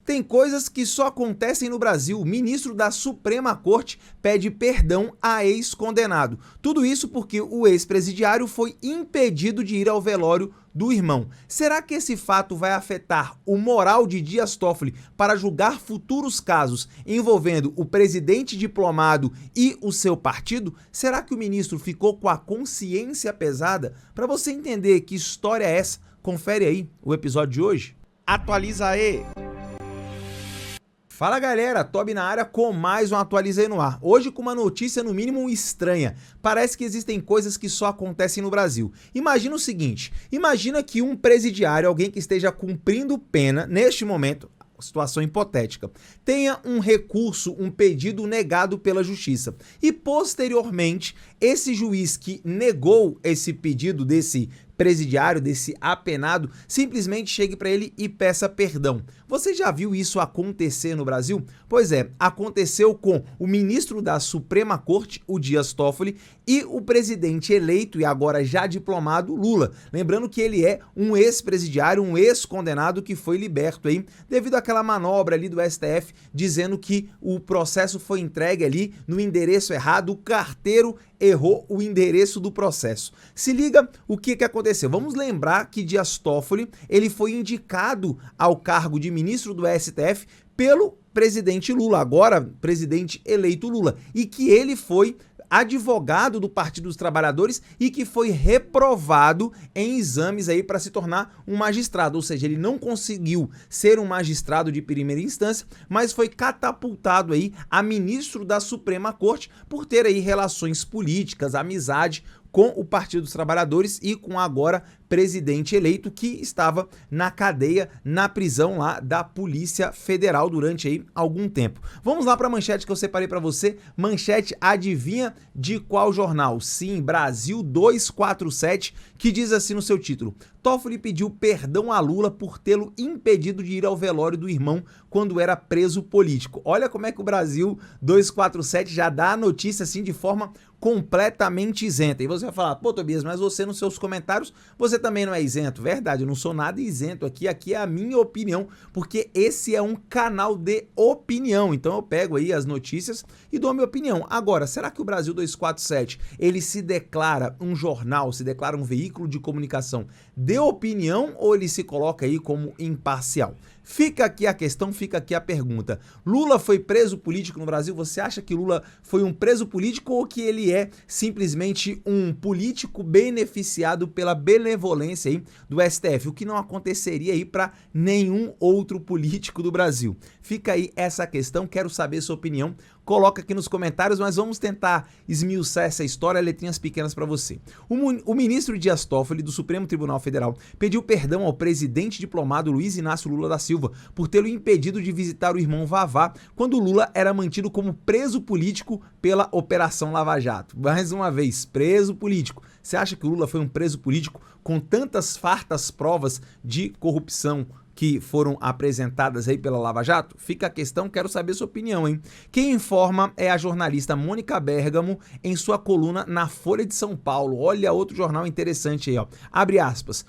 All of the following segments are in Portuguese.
Tem coisas que só acontecem no Brasil. O ministro da Suprema Corte pede perdão a ex-condenado. Tudo isso porque o ex-presidiário foi impedido de ir ao velório do irmão. Será que esse fato vai afetar o moral de Dias Toffoli para julgar futuros casos envolvendo o presidente diplomado e o seu partido? Será que o ministro ficou com a consciência pesada? Para você entender que história é essa, confere aí o episódio de hoje. Atualiza aí! Fala galera, Tobi na área com mais um Atualizei no Ar. Hoje com uma notícia no mínimo estranha. Parece que existem coisas que só acontecem no Brasil. Imagina o seguinte, imagina que um presidiário, alguém que esteja cumprindo pena neste momento, situação hipotética, tenha um recurso, um pedido negado pela justiça e posteriormente esse juiz que negou esse pedido desse presidiário, desse apenado, simplesmente chegue para ele e peça perdão. Você já viu isso acontecer no Brasil? Pois é, aconteceu com o ministro da Suprema Corte, o Dias Toffoli, e o presidente eleito e agora já diplomado, Lula. Lembrando que ele é um ex-presidiário, um ex-condenado que foi liberto aí devido àquela manobra ali do STF dizendo que o processo foi entregue ali no endereço errado, o carteiro errou o endereço do processo. Se liga o que aconteceu. Vamos lembrar que Dias Toffoli, ele foi indicado ao cargo de ministro do STF pelo presidente Lula, agora presidente eleito Lula, e que ele foi advogado do Partido dos Trabalhadores e que foi reprovado em exames aí para se tornar um magistrado, ou seja, ele não conseguiu ser um magistrado de primeira instância, mas foi catapultado aí a ministro da Suprema Corte por ter aí relações políticas, amizade com o Partido dos Trabalhadores e com agora presidente eleito que estava na cadeia, na prisão lá da Polícia Federal durante aí algum tempo. Vamos lá para a manchete que eu separei para você. Manchete, adivinha de qual jornal? Sim, Brasil 247, que diz assim no seu título: Toffoli pediu perdão a Lula por tê-lo impedido de ir ao velório do irmão quando era preso político. Olha como é que o Brasil 247 já dá a notícia assim de forma completamente isenta. E você vai falar, pô Tobias, mas você nos seus comentários, você também não é isento. Verdade, eu não sou nada isento aqui é a minha opinião, porque esse é um canal de opinião. Então eu pego aí as notícias e dou a minha opinião. Agora, será que o Brasil 247, ele se declara um jornal, se declara um veículo de comunicação de opinião ou ele se coloca aí como imparcial? Fica aqui a questão, fica aqui a pergunta. Lula foi preso político no Brasil? Você acha que Lula foi um preso político ou que ele é simplesmente um político beneficiado pela benevolência aí do STF? O que não aconteceria aí para nenhum outro político do Brasil. Fica aí essa questão, quero saber sua opinião. Coloca aqui nos comentários, mas vamos tentar esmiuçar essa história, letrinhas pequenas para você. O ministro Dias Toffoli, do Supremo Tribunal Federal, pediu perdão ao presidente diplomado Luiz Inácio Lula da Silva por tê-lo impedido de visitar o irmão Vavá quando Lula era mantido como preso político pela Operação Lava Jato. Mais uma vez, preso político. Você acha que o Lula foi um preso político com tantas fartas provas de corrupção que foram apresentadas aí pela Lava Jato? Fica a questão, quero saber sua opinião, hein? Quem informa é a jornalista Mônica Bergamo em sua coluna na Folha de São Paulo. Olha outro jornal interessante aí, ó. Abre aspas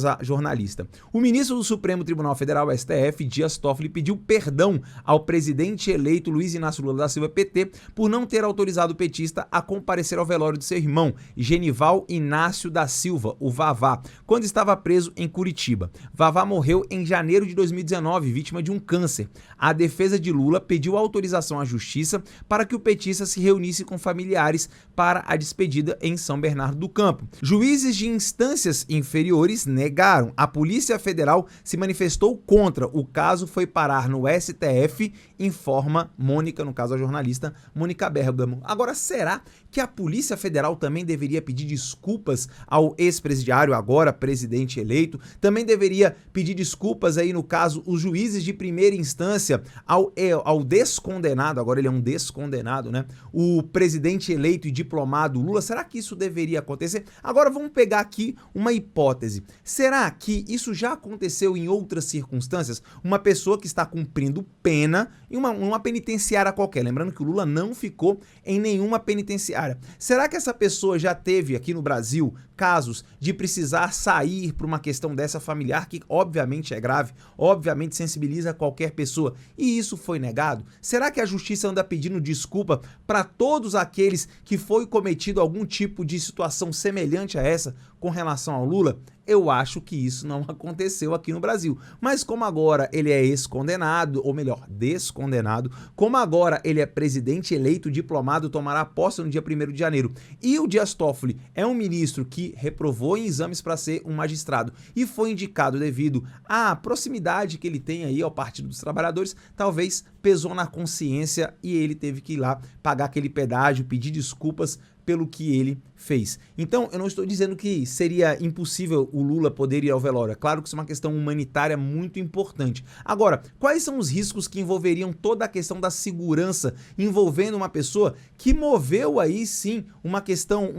a jornalista. O ministro do Supremo Tribunal Federal, STF, Dias Toffoli, pediu perdão ao presidente eleito Luiz Inácio Lula da Silva, PT, por não ter autorizado o petista a comparecer ao velório de seu irmão, Genival Inácio da Silva, o Vavá, quando estava preso em Curitiba. Vavá morreu em janeiro de 2019, vítima de um câncer. A defesa de Lula pediu autorização à justiça para que o petista se reunisse com familiares para a despedida em São Bernardo do Campo. Juízes de instâncias inferiores negaram. A Polícia Federal se manifestou contra. O caso foi parar no STF, informa Mônica, no caso a jornalista Mônica Bergamo. Agora, será que a Polícia Federal também deveria pedir desculpas ao ex-presidiário, agora presidente eleito? Também deveria pedir desculpas aí, no caso, os juízes de primeira instância ao descondenado, agora ele é um descondenado, né? O presidente eleito e diplomado Lula, será que isso deveria acontecer? Agora vamos pegar aqui uma hipótese. Será que isso já aconteceu em outras circunstâncias? Uma pessoa que está cumprindo pena em uma penitenciária qualquer, lembrando que o Lula não ficou em nenhuma penitenciária, presidiária. Será que essa pessoa já teve aqui no Brasil casos de precisar sair por uma questão dessa familiar, que obviamente é grave, obviamente sensibiliza qualquer pessoa, e isso foi negado? Será que a justiça anda pedindo desculpa para todos aqueles que foi cometido algum tipo de situação semelhante a essa com relação ao Lula? Eu acho que isso não aconteceu aqui no Brasil. Mas como agora ele é ex-condenado, ou melhor, descondenado, como agora ele é presidente eleito, diplomado, tomará posse no dia 1º de janeiro, e o Dias Toffoli é um ministro que reprovou em exames para ser um magistrado e foi indicado devido à proximidade que ele tem aí ao Partido dos Trabalhadores, talvez pesou na consciência e ele teve que ir lá pagar aquele pedágio, pedir desculpas pelo que ele fez. Então, eu não estou dizendo que seria impossível o Lula poder ir ao velório. É claro que isso é uma questão humanitária muito importante. Agora, quais são os riscos que envolveriam toda a questão da segurança envolvendo uma pessoa que moveu aí sim uma questão,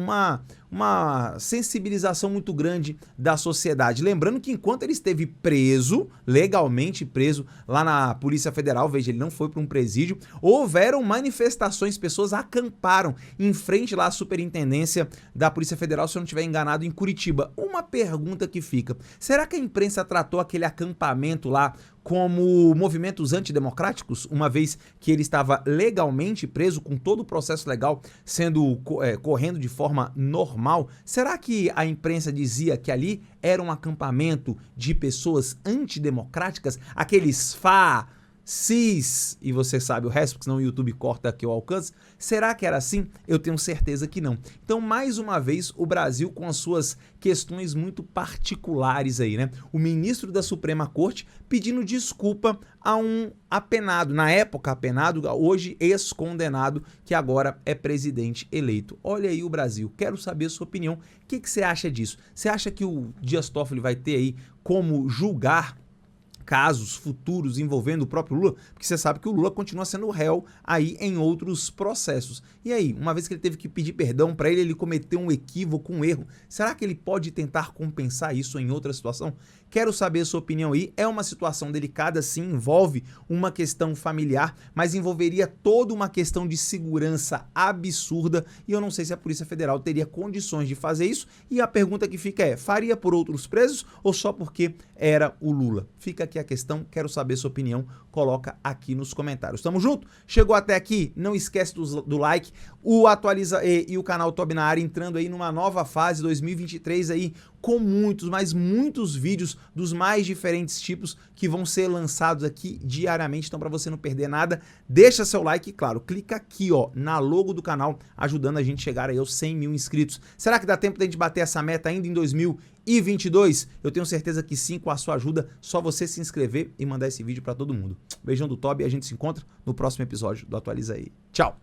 uma sensibilização muito grande da sociedade? Lembrando que enquanto ele esteve preso, legalmente preso, lá na Polícia Federal, veja, ele não foi para um presídio, houveram manifestações, pessoas acamparam em frente lá à superintendência da Polícia Federal, se eu não estiver enganado, em Curitiba. Uma pergunta que fica: será que a imprensa tratou aquele acampamento lá como movimentos antidemocráticos, uma vez que ele estava legalmente preso, com todo o processo legal sendo correndo de forma normal? Será que a imprensa dizia que ali era um acampamento de pessoas antidemocráticas, aqueles cis, e você sabe o resto, porque senão o YouTube corta aqui o alcance? Será que era assim? Eu tenho certeza que não. Então, mais uma vez, o Brasil com as suas questões muito particulares aí, né? O ministro da Suprema Corte pedindo desculpa a um apenado, na época apenado, hoje ex-condenado, que agora é presidente eleito. Olha aí o Brasil. Quero saber a sua opinião. O que você acha disso? Você acha que o Dias Toffoli vai ter aí como julgar casos futuros envolvendo o próprio Lula? Porque você sabe que o Lula continua sendo réu aí em outros processos. E aí, uma vez que ele teve que pedir perdão para ele cometeu um equívoco, um erro, será que ele pode tentar compensar isso em outra situação? Quero saber a sua opinião aí. É uma situação delicada, sim, envolve uma questão familiar, mas envolveria toda uma questão de segurança absurda, e eu não sei se a Polícia Federal teria condições de fazer isso. E a pergunta que fica é: faria por outros presos ou só porque era o Lula? Fica aqui a questão, quero saber sua opinião, coloca aqui nos comentários. Tamo junto? Chegou até aqui? Não esquece do like, o Atualiza e o canal Tobi na área, entrando aí numa nova fase 2023 aí, com muitos, mas muitos vídeos dos mais diferentes tipos que vão ser lançados aqui diariamente. Então, para você não perder nada, deixa seu like e, claro, clica aqui, ó, na logo do canal, ajudando a gente a chegar aí aos 100 mil inscritos. Será que dá tempo da gente bater essa meta ainda em 2022? Eu tenho certeza que sim, com a sua ajuda. Só você se inscrever e mandar esse vídeo para todo mundo. Beijão do Tobi e a gente se encontra no próximo episódio do Atualiza aí. Tchau!